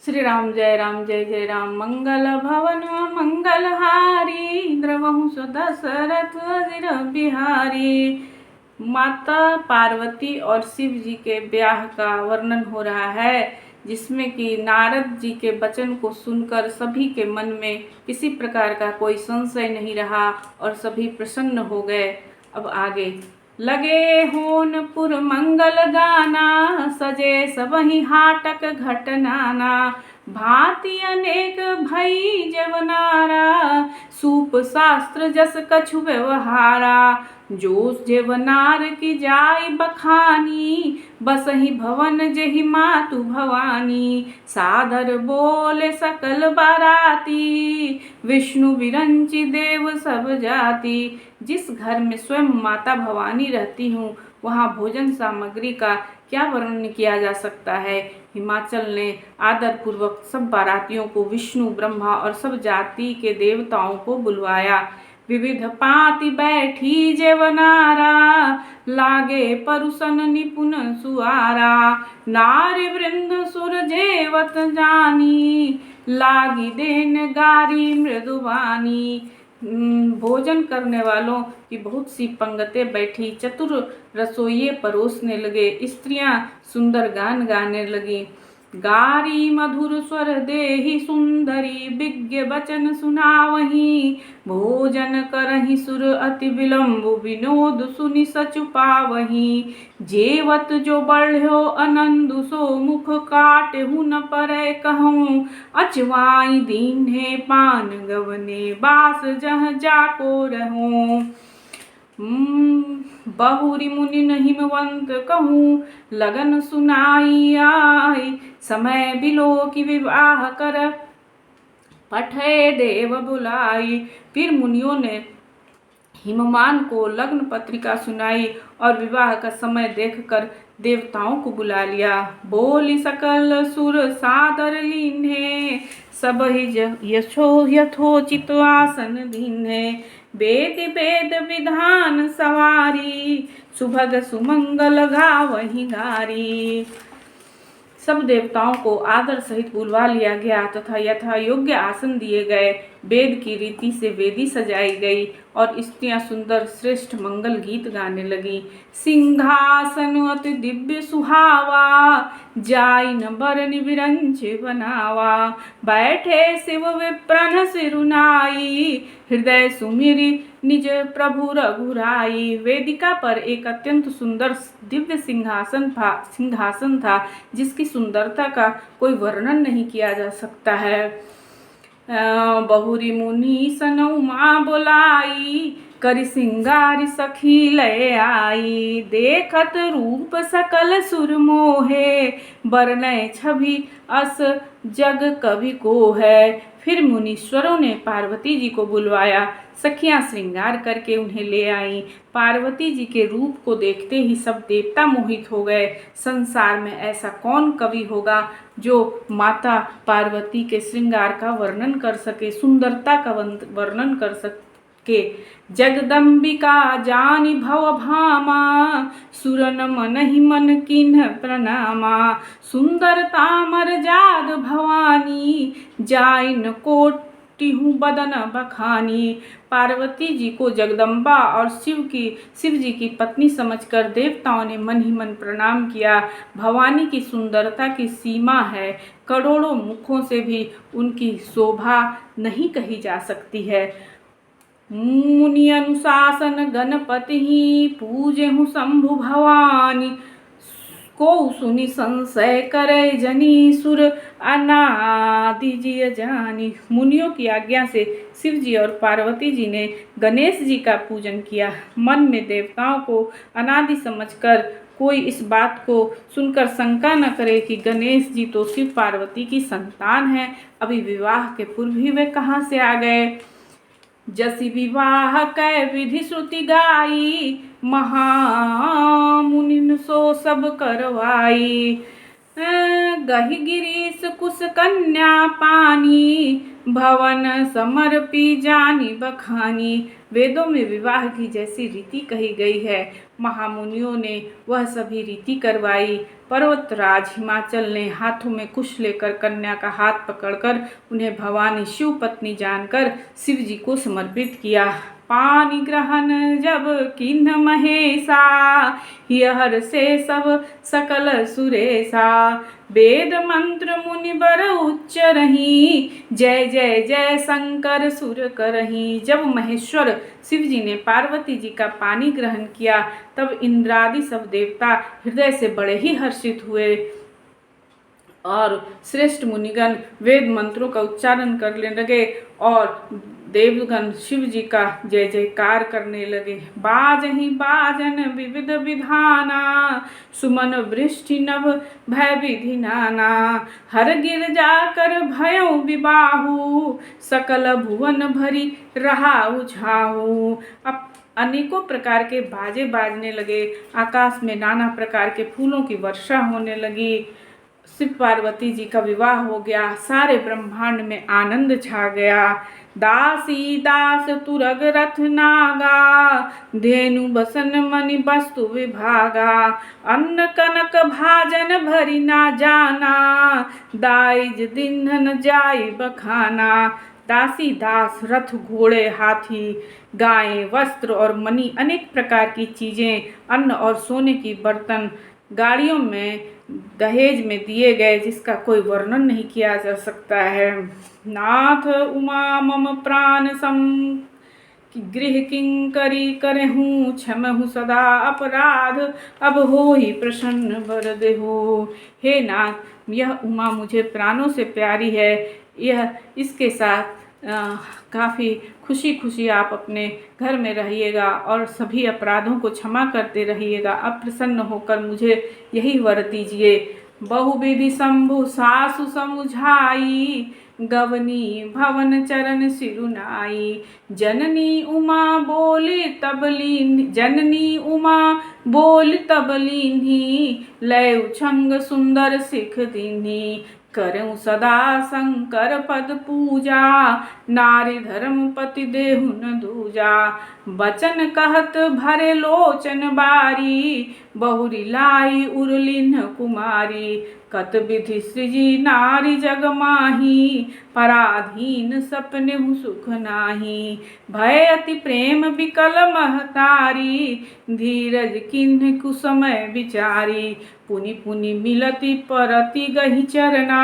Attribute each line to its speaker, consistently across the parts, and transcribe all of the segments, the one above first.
Speaker 1: श्री राम जय जय राम। मंगल भवन मंगलहारी, द्रवहु दशरथ अजिर बिहारी। माता पार्वती और शिव जी के ब्याह का वर्णन हो रहा है, जिसमें कि नारद जी के वचन को सुनकर सभी के मन में किसी प्रकार का कोई संशय नहीं रहा और सभी प्रसन्न हो गए। अब आगे लगे होनपुर मंगल गाना, सजे सबहि हाटक घटनाना। भांति अनेक भई जवनारा, सूप शास्त्र जस कछु व्यवहारा। जो जेवनार की जाय बखानी, बसहि भवन जेहि मातु भवानी। सादर बोले सकल बाराती, विष्णु विरंचि देव सब जाति। जिस घर में स्वयं माता भवानी रहती हूँ, वहाँ भोजन सामग्री का क्या वर्णन किया जा सकता है। हिमाचल ने आदर पूर्वक सब बारातियों को, विष्णु ब्रह्मा और सब जाति के देवताओं को बुलवाया। विविध पाति बैठी जेवनारा, लागे परुसन निपुण सुआरा। नारी वृंद सुर जेवत जानी, लागी देन गारी मृदुवानी। भोजन करने वालों की बहुत सी पंगतें बैठी, चतुर रसोइये परोसने लगे, स्त्रियां सुंदर गान गाने लगी। गारी मधुर स्वर देहि सुंदरी, विज्ञ वचन सुनावही। भोजन करहि सुर अति विलंब, विनोद सुनि सचु पावही। जेवत जो बढ़्यो आनंद, सो मुख काटहु न परै कहूँ। अचवाई दीन्हे पान गवने, बास जह जाको रहूँ। बहुरी मुनि हिमवंत कहूँ, लगन सुनाई आई। समय बिलो की विवाह कर, पठे देव बुलाई। फिर मुनियों ने हिमवान को लग्न पत्रिका सुनाई और विवाह का समय देखकर देवताओं को बुला लिया। बोली सकल सुर सादर लीन्हे, सब यथोचित आसन दीन्हे। वेद वेद विधान सवारी, सुभग सुमंगल गावहि गारी। सब देवताओं को आदर सहित बुलवा लिया गया तथा यथा योग्य आसन दिए गए। वेद की रीति से वेदी सजाई गई और स्त्रियां सुंदर श्रेष्ठ मंगल गीत गाने लगी। सिंहासन अति दिव्य सुहावा, जाई न बरनि विरंच बनावा। बैठे शिव विप्रन सिरुनाई, हृदय सुमिरि निज प्रभु रघुराई। वेदिका पर एक अत्यंत सुंदर दिव्य सिंहासन था, जिसकी सुंदरता का कोई वर्णन नहीं किया जा सकता है। बहुरी मुनि सन उमा बोलाई, करि सिंगारी सखी लय आई। देखत रूप सकल सुर मोहे, बरनय छवि अस जग कवि को है। फिर मुनीश्वरों ने पार्वती जी को बुलवाया। सखियां श्रृंगार करके उन्हें ले आईं। पार्वती जी के रूप को देखते ही सब देवता मोहित हो गए। संसार में ऐसा कौन कवि होगा जो माता पार्वती के श्रृंगार का वर्णन कर सके, सुंदरता का वर्णन कर सके। जगदम्बिका जानि भव भामा, सुरन मनहि मन किन्ह प्रणामा। सुंदरता मर्याद भवानी, जाय न कोटिहु बदन बखानी। पार्वती जी को जगदम्बा और शिव जी की पत्नी समझकर देवताओं ने मन ही मन प्रणाम किया। भवानी की सुंदरता की सीमा है, करोड़ों मुखों से भी उनकी शोभा नहीं कही जा सकती है। मुनि अनुशासन गणपति पूजेहु शंभु भवानी, को सुनि संशय करे जनी, सुर अनादि जिय जानी। मुनियों की आज्ञा से शिव जी और पार्वती जी ने गणेश जी का पूजन किया। मन में देवताओं को अनादि समझकर कोई इस बात को सुनकर शंका न करे कि गणेश जी तो शिव पार्वती की संतान है, अभी विवाह के पूर्व ही वे कहाँ से आ गए। जसि विवाह कै विधि श्रुति गाई, महामुनिन सो सब करवाई। गहि गिरीश कुश कन्या पानी, भवन समर्पी जानी बखानी। वेदों में विवाह की जैसी रीति कही गई है, महामुनियों ने वह सभी रीति करवाई। पर्वतराज हिमाचल ने हाथों में कुश लेकर कन्या का हाथ पकड़कर उन्हें भवानी शिव पत्नी जानकर शिव जी को समर्पित किया। पानी ग्रहण जब किन्ह महेशा, हियहर से सब सकल सुरेशा। वेद मंत्र मुनि बर उच्च रही, जय जय जय शंकर सुर करही। जब महेश्वर शिव जी ने पार्वती जी का पानी ग्रहण किया, तब इंद्रादि सब देवता हृदय से बड़े ही हर्षित हुए और श्रेष्ठ मुनिगण वेद मंत्रों का उच्चारण करने लगे और देवगण शिव जी का जय जयकार करने लगे। बाजहि बाजन विविध विधाना, सुमन वृष्टि नभ भय विधि नाना। हर गिर जाकर भयो विबाहु, सकल भुवन भरी रहा उछाहु। अब अनेकों प्रकार के बाजे बाजने लगे, आकाश में नाना प्रकार के फूलों की वर्षा होने लगी। शिव पार्वती जी का विवाह हो गया, सारे ब्रह्मांड में आनंद छा गया। दासी दास तुरग रथ नागा, धेनु बसन मणि वस्तु विभागा। अन्न कनक भाजन भरी ना जाना, दाइज दिन्हन जाई बखाना। दासी दास रथ घोड़े हाथी गायें वस्त्र और मणि अनेक प्रकार की चीजें, अन्न और सोने की बर्तन गाड़ियों में दहेज में दिए गए, जिसका कोई वर्णन नहीं किया जा सकता है। नाथ उमा मम प्राण सम, गृह किंकरी करहूँ क्षमहु सदा अपराध। अब हो ही प्रसन्न वर देहु। हे नाथ, यह उमा मुझे प्राणों से प्यारी है, इसके साथ काफ़ी खुशी खुशी आप अपने घर में रहिएगा और सभी अपराधों को क्षमा करते रहिएगा। अब प्रसन्न होकर मुझे यही वर दीजिए। बहुविधि शंभु सासु समुझाई, गवनी भवन चरण सिरुनाई। जननी उमा बोली तब लीन्ही, लय उछंग सुंदर सिख दीन्ही। करऊं सदा शंकर पद पूजा, नारी धर्म पति देहु न दूजा। बचन कहत भरे लोचन बारी, बहुरी लाई उर्लिन कुमारी। कत विधि सृजी नारी जग माही, पराधीन सपने सुख नाही। भय अति प्रेम विकल महतारी, धीरज किन्ह कुसमय विचारी। पुनि पुनि मिलति परति गहि चरना,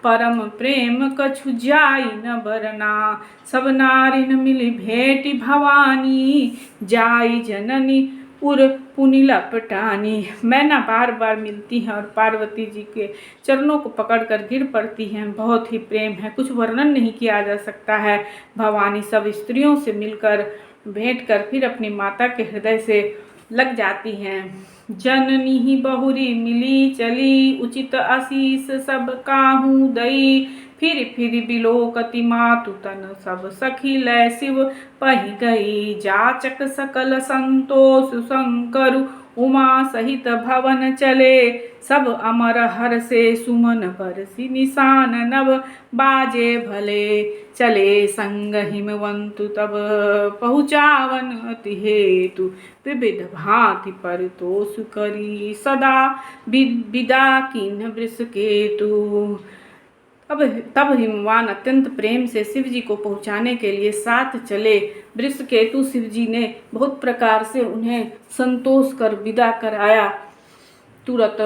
Speaker 1: परम प्रेम कछु जाई न बरना। सब नारिन मिली भेंटि भवानी, जाई जननी उर पुनि लपटानी। मैना बार बार मिलती हैं और पार्वती जी के चरणों को पकड़कर गिर पड़ती हैं। बहुत ही प्रेम है, कुछ वर्णन नहीं किया जा सकता है। भवानी सब स्त्रियों से मिलकर भेंट कर फिर अपनी माता के हृदय से लग जाती हैं। जननी ही बहुरी मिली चली, उचित आशीष सब काहू दई। फिर बिलोकति मातु तन, सब सखी लय शिव पहि गई। जाचक सकल संतोष शंकर, उमा सहित भवन चले। सब अमर हर से सुमन बरसी, निशान नभ बाजे भले। चले संग हिमवंतु तब, पहुँचावन अति हेतु। विविध भांति परितोष करी, सदा विदा किन्ह वृषकेतु। तब हिमवान अत्यंत प्रेम से शिव जी को पहुँचाने के लिए साथ चले। वृषकेतु शिव जी ने बहुत प्रकार से उन्हें संतोष कर विदा कराया। तुरत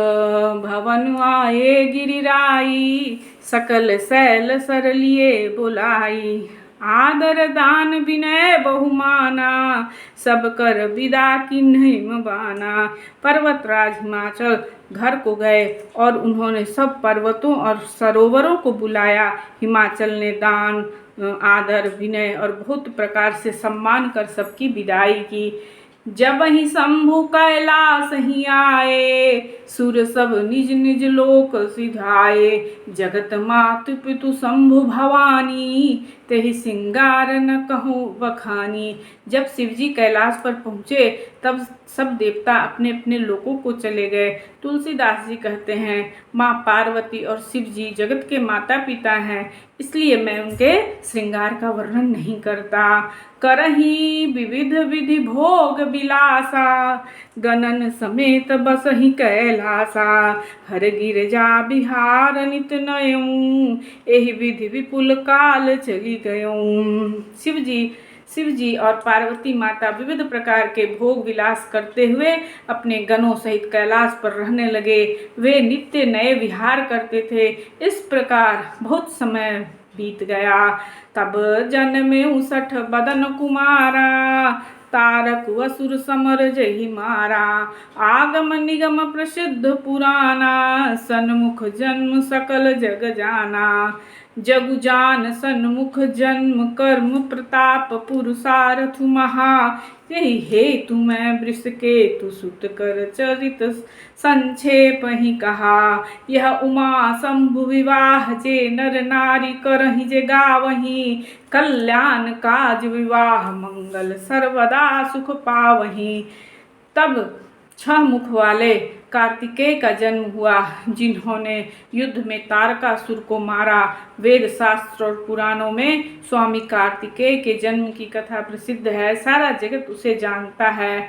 Speaker 1: भवन आए गिरिराई, सकल शैल सर लिए बुलाई। आदर दान विनय बहुमाना, सब कर विदा किन्ह हिमवाना। पर्वतराज हिमाचल घर को गए और उन्होंने सब पर्वतों और सरोवरों को बुलाया। हिमाचल ने दान आदर विनय और बहुत प्रकार से सम्मान कर सबकी विदाई की। जब ही शंभु कैलाश ही आए, सुर सब निज निज लोक सिधाए। जगत मातु पितु शंभु भवानी, तेहि सिंगार न कहूँ बखानी। जब शिवजी कैलाश पर पहुँचे तब सब देवता अपने अपने लोकों को चले गए। तुलसीदास जी कहते हैं, माँ पार्वती और शिव जी जगत के माता पिता हैं, इसलिए मैं उनके श्रृंगार का वर्णन नहीं करता। करही विविध विधि भोग विलासा, गणन समेत बसहि कैलासा। हर गिरजा बिहार नित नयऊं, एहि विधि विपुल काल चली गयऊं। शिव जी और पार्वती माता विविध प्रकार के भोग विलास करते हुए अपने गणों सहित कैलाश पर रहने लगे। वे नित्य नए विहार करते थे। इस प्रकार बहुत समय बीत गया। तब जन्मे 59 बदन कुमारा, तारक असुर समर जहि मारा। आगम निगम प्रसिद्ध पुराना, सन्मुख जन्म सकल जग जाना। जगु जान सन्मुख जन्म कर्म प्रताप पुरुषार्थ महा। यही हेतु मैं वृषकेतु सुत कर चरित संक्षेप ही कहा। यह उमा शंभु विवाह जे नर नारी करहि जे गावही। कल्याण काज विवाह मंगल सर्वदा सुख पावही। तब 6 मुख वाले कार्तिकेय का जन्म हुआ, जिन्होंने युद्ध में तारकासुर को मारा। वेद शास्त्र और पुराणों में स्वामी कार्तिकेय के जन्म की कथा प्रसिद्ध है, सारा जगत उसे जानता है।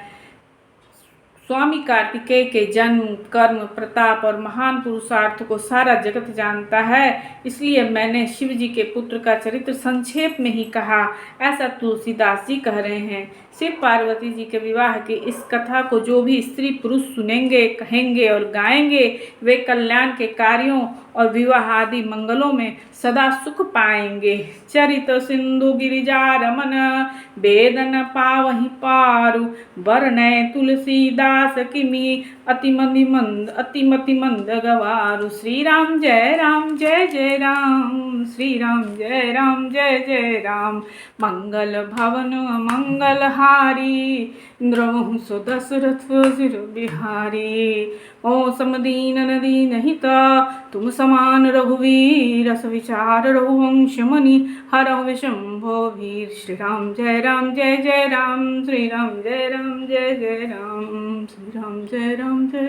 Speaker 1: स्वामी कार्तिकेय के जन्म कर्म प्रताप और महान पुरुषार्थ को सारा जगत जानता है, इसलिए मैंने शिव जी के पुत्र का चरित्र संक्षेप में ही कहा, ऐसा तुलसीदास जी कह रहे हैं। शिव पार्वती जी के विवाह की इस कथा को जो भी स्त्री पुरुष सुनेंगे, कहेंगे और गाएंगे, वे कल्याण के कार्यों और विवाह आदि मंगलों में सदा सुख पाएंगे। चरित सिंधु गिरिजा रमन, वेदन पावहि पारु। वर्णय तुलसीदास किमि, अतिमति मंद गवारु। श्री राम जय राम जय जय राम, श्री राम जय राम जय जय राम। मंगल भवन मंगल हारी, इंद्रवहु सो दशरथ सिर बिहारी। ओ समदीन दीन हिता, तुम समान रघुवीर। रस विचार रघुवंश मुनि, हरहु विशंभो वीर। श्री राम जय जय राम, श्री राम जय जय राम, श्री राम जय राम जय।